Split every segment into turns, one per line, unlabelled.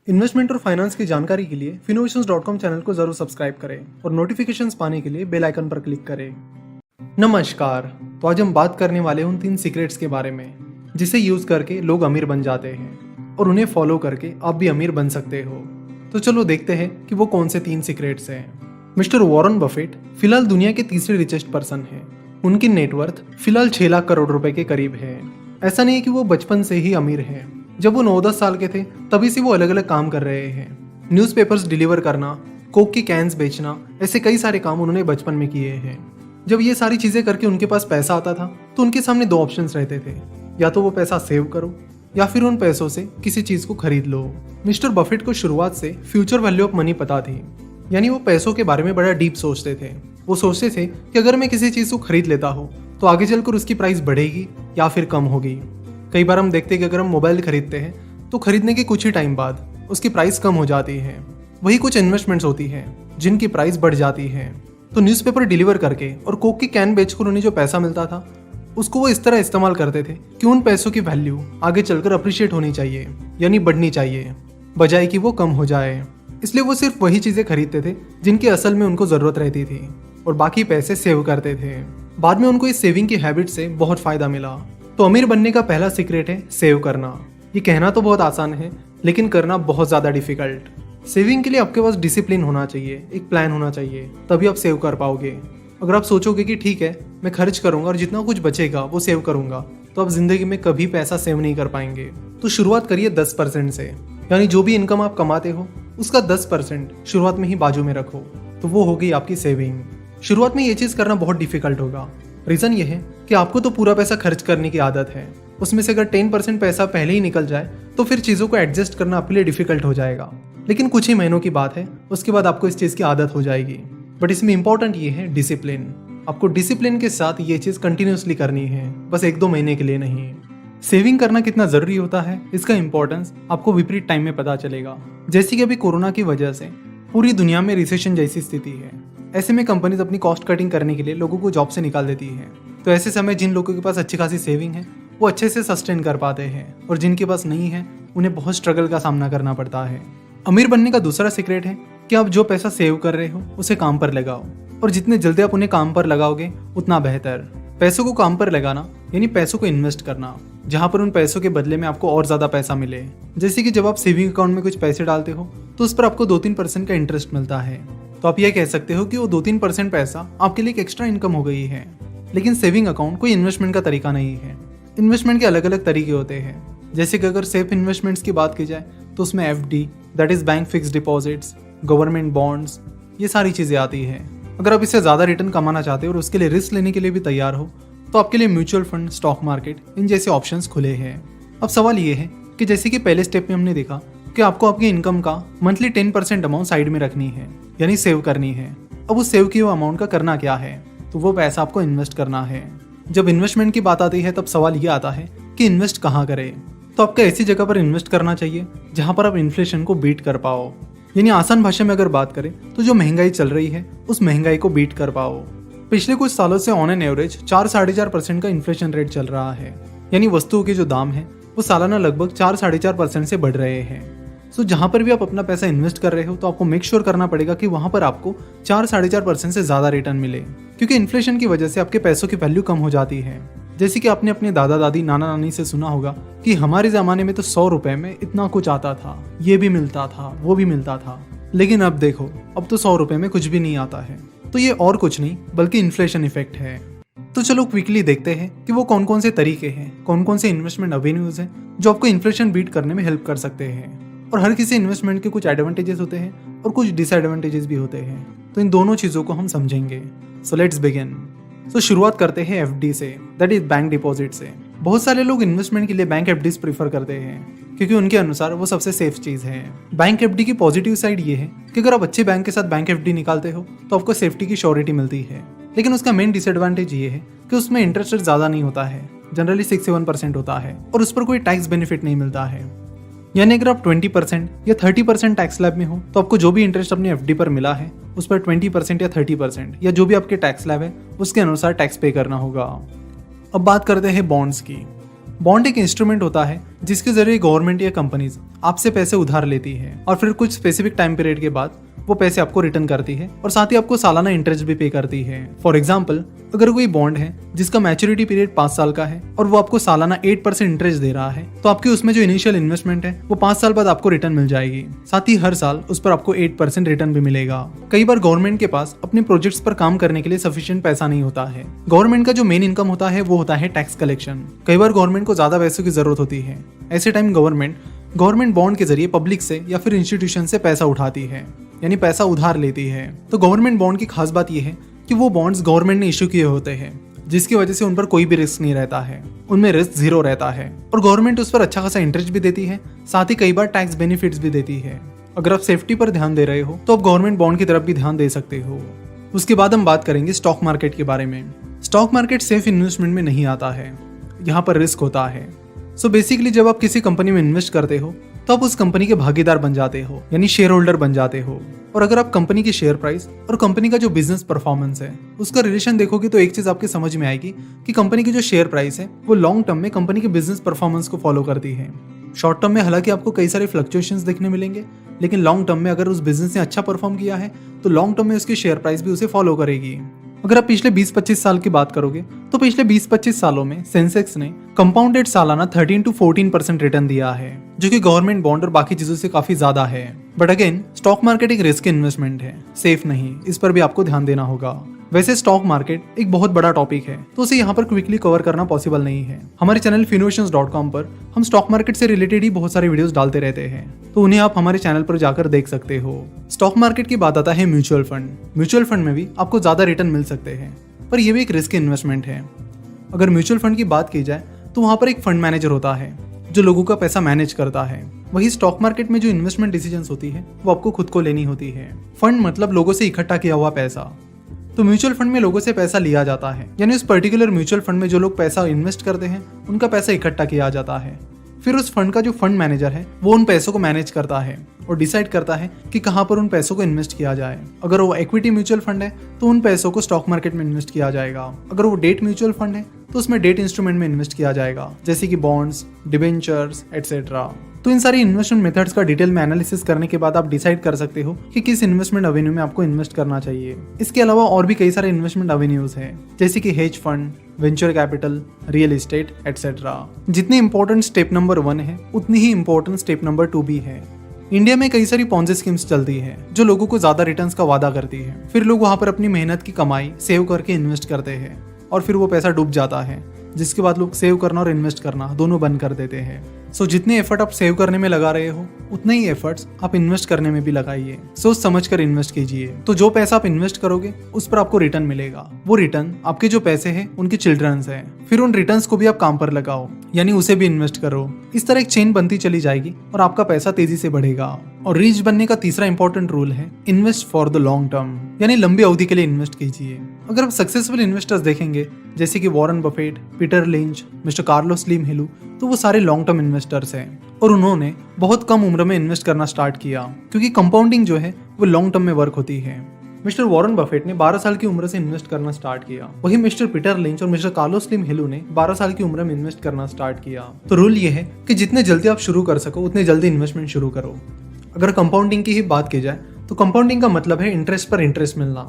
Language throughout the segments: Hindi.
इन्वेस्टमेंट और फाइनेंस की जानकारी के लिए Finnovations.com चैनल को जरूर सब्सक्राइब करें और नोटिफिकेशंस पाने के लिए बेल आइकन पर क्लिक करें। नमस्कार। तो आज हम बात करने वाले उन 3 सीक्रेट्स के बारे में जिसे यूज करके लोग अमीर बन जाते हैं और उन्हें फॉलो करके आप भी अमीर बन सकते हो। तो चलो देखते हैं कि वो कौन से 3 सीक्रेट्स हैं। मिस्टर वॉरेन बफेट फिलहाल दुनिया के तीसरे रिचेस्ट पर्सन हैं। उनकी नेटवर्थ फिलहाल 6 लाख करोड़ रुपए के करीब है। ऐसा नहीं है कि वो बचपन से ही अमीर हैं। जब वो 9-10 साल के थे तभी से वो अलग अलग काम कर रहे हैं। न्यूज़पेपर्स डिलीवर करना, कोक की कैंस बेचना, ऐसे कई सारे काम उन्होंने बचपन में किए हैं। जब ये सारी चीजें करके उनके पास पैसा आता था तो उनके सामने 2 ऑप्शंस रहते थे, या तो वो पैसा सेव करो या फिर उन पैसों से किसी चीज को खरीद लो। मिस्टर बफेट को शुरुआत से फ्यूचर वैल्यू ऑफ मनी पता थी, यानी वो पैसों के बारे में बड़ा डीप सोचते थे। वो सोचते थे कि अगर मैं किसी चीज को खरीद लेता हूँ तो आगे चलकर उसकी प्राइस बढ़ेगी या फिर कम होगी। कई बार हम देखते हैं कि अगर हम मोबाइल खरीदते हैं तो खरीदने के कुछ ही टाइम बाद उसकी प्राइस कम हो जाती है। वही कुछ इन्वेस्टमेंट्स होती हैं जिनकी प्राइस बढ़ जाती है। तो न्यूज़पेपर डिलीवर करके और कोक की कैन बेचकर उन्हें जो पैसा मिलता था उसको वो इस तरह इस्तेमाल करते थे कि उन पैसों की वैल्यू आगे चलकर अप्रिशिएट होनी चाहिए, यानी बढ़नी चाहिए, बजाय कि वो कम हो जाए। इसलिए वो सिर्फ वही चीज़ें खरीदते थे जिनकी असल में उनको ज़रूरत रहती थी और बाकी पैसे सेव करते थे। बाद में उनको इस सेविंग की हैबिट से बहुत फ़ायदा मिला। तो अमीर बनने का पहला सीक्रेट है सेव करना। ये कहना तो बहुत आसान है लेकिन करना बहुत ज़्यादा डिफिकल्ट। सेविंग के लिए आपके पास डिसिप्लिन होना चाहिए, एक प्लान होना चाहिए, तभी आप सेव कर पाओगे। अगर आप सोचोगे कि ठीक है मैं खर्च करूंगा और जितना कुछ बचेगा वो सेव करूंगा, तो आप जिंदगी में कभी पैसा सेव नहीं कर पाएंगे। तो शुरुआत करिए 10% से, यानी जो भी इनकम आप कमाते हो उसका 10% शुरुआत में ही बाजू में रखो, तो वो होगी आपकी सेविंग। शुरुआत में ये चीज़ करना बहुत डिफिकल्ट होगा। रीज़न ये है कि आपको तो पूरा पैसा खर्च करने की आदत है। उसमें से अगर 10% पैसा पहले ही निकल जाए तो फिर चीज़ों को एडजस्ट करना आपके लिए डिफिकल्ट हो जाएगा। लेकिन कुछ ही महीनों की बात है, उसके बाद आपको इस चीज़ की आदत हो जाएगी। बट इसमें इंपॉर्टेंट ये है डिसिप्लिन। आपको डिसिप्लिन के साथ ये चीज़ कंटिन्यूसली करनी है, बस 1-2 महीने के लिए नहीं। सेविंग करना कितना ज़रूरी होता है इसका इंपॉर्टेंस आपको विपरीत टाइम में पता चलेगा। जैसे कि अभी कोरोना की वजह से पूरी दुनिया में रिसेशन जैसी स्थिति है। ऐसे में कंपनीज अपनी कॉस्ट कटिंग करने के लिए लोगों को जॉब से निकाल देती है। तो ऐसे समय जिन लोगों के पास अच्छी खासी सेविंग है वो अच्छे से सस्टेन कर पाते हैं, और जिनके पास नहीं है उन्हें बहुत स्ट्रगल का सामना करना पड़ता है। अमीर बनने का दूसरा सीक्रेट है कि आप जो पैसा सेव कर रहे हो उसे काम पर लगाओ, और जितने जल्दी आप उन्हें काम पर लगाओगे उतना बेहतर। पैसों को काम पर लगाना यानी पैसों को इन्वेस्ट करना, जहाँ पर उन पैसों के बदले में आपको और ज़्यादा पैसा मिले। जैसे कि जब आप सेविंग अकाउंट में कुछ पैसे डालते हो तो उस पर आपको 2-3% का इंटरेस्ट मिलता है। तो आप यह कह सकते हो कि वो 2-3% पैसा आपके लिए एक एक्स्ट्रा इनकम हो गई है। लेकिन सेविंग अकाउंट कोई इन्वेस्टमेंट का तरीका नहीं है। इन्वेस्टमेंट के अलग अलग तरीके होते हैं। जैसे कि अगर सेफ इन्वेस्टमेंट्स की बात की जाए तो उसमें FD, that is bank fix deposits, government bonds, ये सारी चीज़ें आती हैं। अगर आप इससे ज़्यादा रिटर्न कमाना चाहते हो और उसके लिए रिस्क लेने के लिए भी तैयार हो तो आपके लिए म्यूचुअल फंड, स्टॉक मार्केट, इन जैसे ऑप्शंस खुले हैं। अब सवाल ये है कि जैसे कि पहले स्टेप में हमने देखा कि आपको आपकी इनकम का मंथली 10% अमाउंट साइड में रखनी है, यानी सेव करनी है। अब उस सेव की हुए अमाउंट का करना क्या है, तो वो पैसा आपको इन्वेस्ट करना है। जब इन्वेस्टमेंट की बात आती है तब सवाल ये आता है कि इन्वेस्ट कहाँ करें। तो आपको ऐसी जगह पर इन्वेस्ट करना चाहिए जहाँ पर आप इन्फ्लेशन को बीट कर पाओ। यानी आसान भाषा में अगर बात करें तो जो महंगाई चल रही है उस महंगाई को बीट कर पाओ। पिछले कुछ सालों से ऑन एन एवरेज 4-4.5% का इन्फ्लेशन रेट चल रहा है, यानी वस्तुओं के जो दाम है वो सालाना लगभग 4-4.5% से बढ़ रहे हैं। सो जहाँ पर भी आप अपना पैसा इन्वेस्ट कर रहे हो तो आपको मेक श्योर करना पड़ेगा कि वहाँ पर आपको 4-4.5% से ज़्यादा रिटर्न मिले, क्योंकि इन्फ्लेशन की वजह से आपके पैसों की वैल्यू कम हो जाती है। जैसे कि आपने अपने दादा दादी, नाना नानी से सुना होगा कि हमारे ज़माने में तो 100 रुपये में इतना कुछ आता था, ये भी मिलता था, वो भी मिलता था। लेकिन अब देखो, अब तो 100 रुपये में कुछ भी नहीं आता है। तो ये और कुछ नहीं बल्कि इन्फ्लेशन इफेक्ट है। तो चलो क्विकली देखते हैं कि वो कौन कौन से तरीके हैं, कौन कौन से इन्वेस्टमेंट अवेन्यूज हैं जो आपको इन्फ्लेशन बीट करने में हेल्प कर सकते हैं। और हर किसी इन्वेस्टमेंट के कुछ एडवांटेजेस होते हैं और कुछ डिसएडवांटेजेस भी होते हैं। तो इन दोनों चीज़ों को हम समझेंगे। So let's begin. तो शुरुआत करते हैं FD से, दैट इज बैंक डिपॉजिट से। बहुत सारे लोग इन्वेस्टमेंट के लिए बैंक FDs प्रीफर करते हैं क्योंकि उनके अनुसार वो सबसे सेफ चीज़ है। बैंक FD की पॉजिटिव साइड ये है कि अगर आप अच्छे बैंक के साथ बैंक FD निकालते हो तो आपको सेफ्टी की श्योरिटी मिलती है। लेकिन उसका मेन डिसएडवांटेज ये है कि उसमें इंटरेस्ट रेट ज़्यादा नहीं होता है, जनरली 6-7% होता है, और उस पर कोई टैक्स बेनिफिट नहीं मिलता है। यानी अगर आप 20% या 30% टैक्स स्लैब में हो तो आपको जो भी इंटरेस्ट अपनी FD पर मिला है उस पर 20% या 30% या जो भी आपके टैक्स स्लैब है उसके अनुसार टैक्स पे करना होगा। अब बात करते हैं बॉन्ड्स की। बॉन्ड एक इंस्ट्रूमेंट होता है जिसके जरिए गवर्नमेंट या कंपनीज आपसे पैसे उधार लेती है और फिर कुछ स्पेसिफिक टाइम पीरियड के बाद वो पैसे आपको रिटर्न करती है और साथ ही आपको सालाना इंटरेस्ट भी पे करती है। फॉर एग्जाम्पल, अगर कोई बॉन्ड है जिसका मैच्योरिटी पीरियड 5 साल का है और वो आपको सालाना 8% इंटरेस्ट दे रहा है, तो आपकी उसमें जो इनिशियल इन्वेस्टमेंट है वो 5 साल बाद आपको रिटर्न मिल जाएगी। साथ ही हर साल उस पर आपको 8% रिटर्न भी मिलेगा। कई बार गवर्नमेंट के पास अपने प्रोजेक्ट्स पर काम करने के लिए सफिशिएंट पैसा नहीं होता है। गवर्नमेंट का जो मेन इनकम होता है वो होता है टैक्स कलेक्शन। कई बार गवर्नमेंट को ज्यादा पैसों की जरूरत होती है। ऐसे टाइम गवर्नमेंट बॉन्ड के जरिए पब्लिक से या फिर इंस्टीट्यूशन से पैसा उठाती है, यानी पैसा उधार लेती है। तो गवर्नमेंट बॉन्ड की खास बात यह है कि वो बॉन्ड्स गवर्नमेंट ने इश्यू किए होते हैं, जिसकी वजह से उन पर कोई भी रिस्क नहीं रहता है, उनमें रिस्क 0 रहता है और गवर्नमेंट उस पर अच्छा खासा इंटरेस्ट भी देती है, साथ ही कई बार टैक्स बेनिफिट्स भी देती है। अगर आप सेफ्टी पर ध्यान दे रहे हो तो आप गवर्नमेंट बॉन्ड की तरफ भी ध्यान दे सकते हो। उसके बाद हम बात करेंगे स्टॉक मार्केट के बारे में। स्टॉक मार्केट सेफ इन्वेस्टमेंट में नहीं आता है, यहाँ पर रिस्क होता है। सो बेसिकली जब आप किसी कंपनी में इन्वेस्ट करते हो तो आप उस कंपनी के भागीदार बन जाते हो, यानी शेयर होल्डर बन जाते हो। और अगर आप कंपनी की शेयर प्राइस और कंपनी का जो बिजनेस परफॉर्मेंस है उसका रिलेशन देखोगे तो एक चीज आपके समझ में आएगी कि कंपनी की जो शेयर प्राइस है वो लॉन्ग टर्म में कंपनी के बिजनेस परफॉर्मेंस को फॉलो करती है। शॉर्ट टर्म में हालांकि आपको कई सारे फ्लक्चुएशंस देखने मिलेंगे, लेकिन लॉन्ग टर्म में अगर उस बिजनेस ने अच्छा परफॉर्म किया है तो लॉन्ग टर्म में उसकी शेयर प्राइस भी उसे फॉलो करेगी। अगर आप पिछले 20-25 साल की बात करोगे तो पिछले 20-25 सालों में सेंसेक्स ने कंपाउंडेड सालाना 13 to 14% रिटर्न दिया है, जो कि गवर्नमेंट बॉन्ड और बाकी चीजों से काफी ज्यादा है। बट अगेन, स्टॉक मार्केट एक रिस्क इन्वेस्टमेंट है, सेफ नहीं, इस पर भी आपको ध्यान देना होगा। वैसे स्टॉक मार्केट एक बहुत बड़ा टॉपिक है तो उसे यहाँ पर क्विकली कवर करना पॉसिबल नहीं है। हमारे चैनल Finnovations.com पर हम स्टॉक मार्केट से रिलेटेड ही बहुत सारे वीडियोस डालते रहते हैं, तो उन्हें आप हमारे चैनल पर जाकर देख सकते हो। स्टॉक मार्केट की बात आता है म्यूचुअल फंड। म्यूचुअल फंड में भी आपको ज्यादा रिटर्न मिल सकते हैं, पर यह भी एक रिस्क इन्वेस्टमेंट है। अगर म्यूचुअल फंड की बात की जाए तो वहां पर एक फंड मैनेजर होता है जो लोगों का पैसा मैनेज करता है। वही स्टॉक मार्केट में जो इन्वेस्टमेंट डिसीजंस होती है वो आपको खुद को लेनी होती है। फंड मतलब लोगों से इकट्ठा किया हुआ पैसा। तो म्यूचुअल फंड में लोगों से पैसा लिया जाता है, यानी उस पर्टिकुलर म्यूचुअल फंड में जो लोग पैसा इन्वेस्ट करते हैं उनका पैसा इकट्ठा किया जाता है। फिर उस फंड का जो फंड मैनेजर है वो उन पैसों को मैनेज करता है और डिसाइड करता है कि कहां पर उन पैसों को इन्वेस्ट किया जाए। अगर वो इक्विटी म्यूचुअल फंड है तो उन पैसों को स्टॉक मार्केट में इन्वेस्ट किया जाएगा। अगर वो डेट म्यूचुअल फंड है तो उसमें डेट इंस्ट्रूमेंट में इन्वेस्ट किया जाएगा, जैसे कि बॉन्ड्स, डिबेंचर्स एटसेट्रा। तो इन सारी इन्वेस्टमेंट मेथड्स का डिटेल में एनालिसिस करने के बाद आप डिसाइड कर सकते हो कि किस इन्वेस्टमेंट एवेन्यू में आपको इन्वेस्ट करना चाहिए। इसके अलावा और भी कई सारे इन्वेस्टमेंट एवेन्यूज हैं, जैसे कि hedge fund, venture capital, real estate etcetera. जितनी इंपॉर्टेंट स्टेप नंबर 1 है उतनी ही इंपॉर्टेंट स्टेप नंबर 2 भी है। इंडिया में कई सारी पॉन्जी स्कीम्स चलती है जो लोगों को ज्यादा रिटर्न्स का वादा करती है। फिर लोग वहां पर अपनी मेहनत की कमाई सेव करके इन्वेस्ट करते हैं और फिर वो पैसा डूब जाता है, जिसके बाद लोग सेव करना और इन्वेस्ट करना दोनों बंद कर देते हैं। सो जितने एफर्ट आप सेव करने में लगा रहे हो उतने ही एफर्ट्स आप इन्वेस्ट करने में भी लगाइए। सोच समझ कर इन्वेस्ट कीजिए, तो जो पैसा आप इन्वेस्ट करोगे उस पर आपको रिटर्न मिलेगा। वो रिटर्न आपके जो पैसे हैं उनके चिल्ड्रंस हैं। फिर उन रिटर्न्स को भी आप काम पर लगाओ, यानी उसे भी इन्वेस्ट करो। इस तरह एक चेन बनती चली जाएगी और आपका पैसा तेजी से बढ़ेगा। और रिच बनने का तीसरा इंपॉर्टेंट रूल है invest for the long term, यानी लंबी अवधि के लिए इन्वेस्ट कीजिए। अगर आप सक्सेसफुल इन्वेस्टर्स देखेंगे जैसे कि Warren Buffett, Peter Lynch, mister Carlos Slim Helu, तो वो सारे लॉन्ग टर्म इन्वेस्टर्स हैं और उन्होंने बहुत कम उम्र में इन्वेस्ट करना स्टार्ट किया, क्योंकि कंपाउंडिंग जो है वो लॉन्ग टर्म में वर्क होती है। मिस्टर वॉरेन बफेट ने 12 साल की उम्र से इन्वेस्ट करना स्टार्ट किया। वही मिस्टर पीटर लिंच और मिस्टर कार्लोस स्लिम हिलू ने 12 साल की उम्र में इन्वेस्ट करना स्टार्ट किया। तो रूल ये है कि जितने जल्दी आप शुरू कर सको उतने जल्दी इन्वेस्टमेंट शुरू करो। अगर कंपाउंडिंग की ही बात की जाए तो कंपाउंडिंग का मतलब है इंटरेस्ट पर इंटरेस्ट मिलना,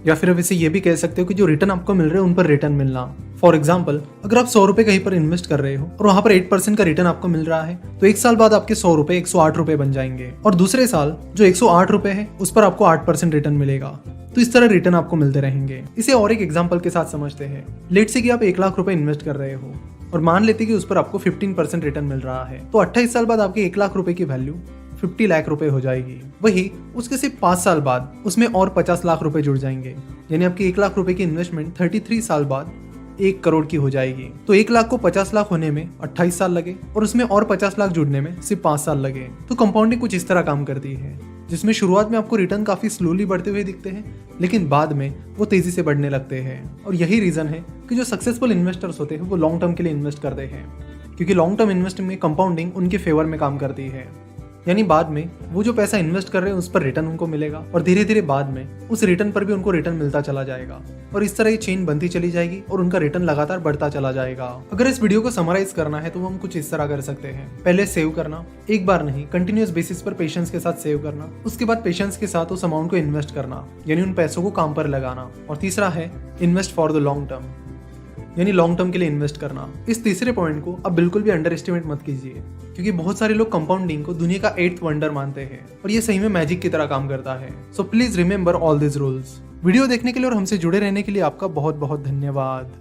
या फिर वैसे ये भी कह सकते हो कि जो रिटर्न आपको मिल रहे हैं उन पर रिटर्न मिलना। फॉर एग्जाम्पल, अगर आप 100 रुपए कहीं पर इन्वेस्ट कर रहे हो और वहां पर 8% का रिटर्न आपको मिल रहा है, तो एक साल बाद आपके 100 रुपए 108 रुपए बन जाएंगे और दूसरे साल जो 108 रुपए है उस पर आपको 8% रिटर्न मिलेगा। तो इस तरह रिटर्न आपको मिलते रहेंगे। इसे और एक एग्जाम्पल के साथ समझते हैं। लेट से कि आप 1 लाख रुपए इन्वेस्ट कर रहे हो और मान लेते कि उस पर आपको 15% रिटर्न मिल रहा है, तो 28 साल बाद आपके 1 लाख रुपए की वैल्यू 50 लाख रुपए हो जाएगी। वही उसके सिर्फ 5 साल बाद उसमें और 50 लाख रुपए जुड़ जाएंगे, यानी आपकी 1 लाख रुपए की इन्वेस्टमेंट 33 साल बाद 1 करोड़ की हो जाएगी। तो 1 लाख को 50 लाख होने में 28 साल लगे और उसमें और 50 लाख जुड़ने में सिर्फ 5 साल लगे। तो कंपाउंडिंग कुछ इस तरह काम करती है, जिसमें शुरुआत में आपको रिटर्न काफी स्लोली बढ़ते हुए दिखते हैं, लेकिन बाद में वो तेजी से बढ़ने लगते हैं। और यही रीजन है कि जो सक्सेसफुल इन्वेस्टर्स होते हैं वो लॉन्ग टर्म के लिए इन्वेस्ट करते हैं, क्योंकि लॉन्ग टर्म इन्वेस्टिंग में कंपाउंडिंग उनके फेवर में काम करती है। यानी बाद में वो जो पैसा इन्वेस्ट कर रहे हैं उस पर रिटर्न उनको मिलेगा और धीरे धीरे बाद में उस रिटर्न पर भी उनको रिटर्न मिलता चला जाएगा और इस तरह ये चेन बनती चली जाएगी और उनका रिटर्न लगातार बढ़ता चला जाएगा। अगर इस वीडियो को समराइज करना है तो हम कुछ इस तरह कर सकते हैं। पहले सेव करना, एक बार नहीं कंटिन्यूअस बेसिस पर पेशेंस के साथ सेव करना। उसके बाद पेशेंस के साथ उस अमाउंट को इन्वेस्ट करना, यानी उन पैसों को काम पर लगाना। और तीसरा है invest for the long term, यानी लॉन्ग टर्म के लिए इन्वेस्ट करना। इस तीसरे पॉइंट को आप बिल्कुल भी अंडर एस्टिमेट मत कीजिए, क्योंकि बहुत सारे लोग कंपाउंडिंग को दुनिया का 8th वंडर मानते हैं और ये सही में मैजिक की तरह काम करता है। So please remember all this rules. Video देखने के लिए और हमसे जुड़े रहने के लिए आपका बहुत बहुत धन्यवाद।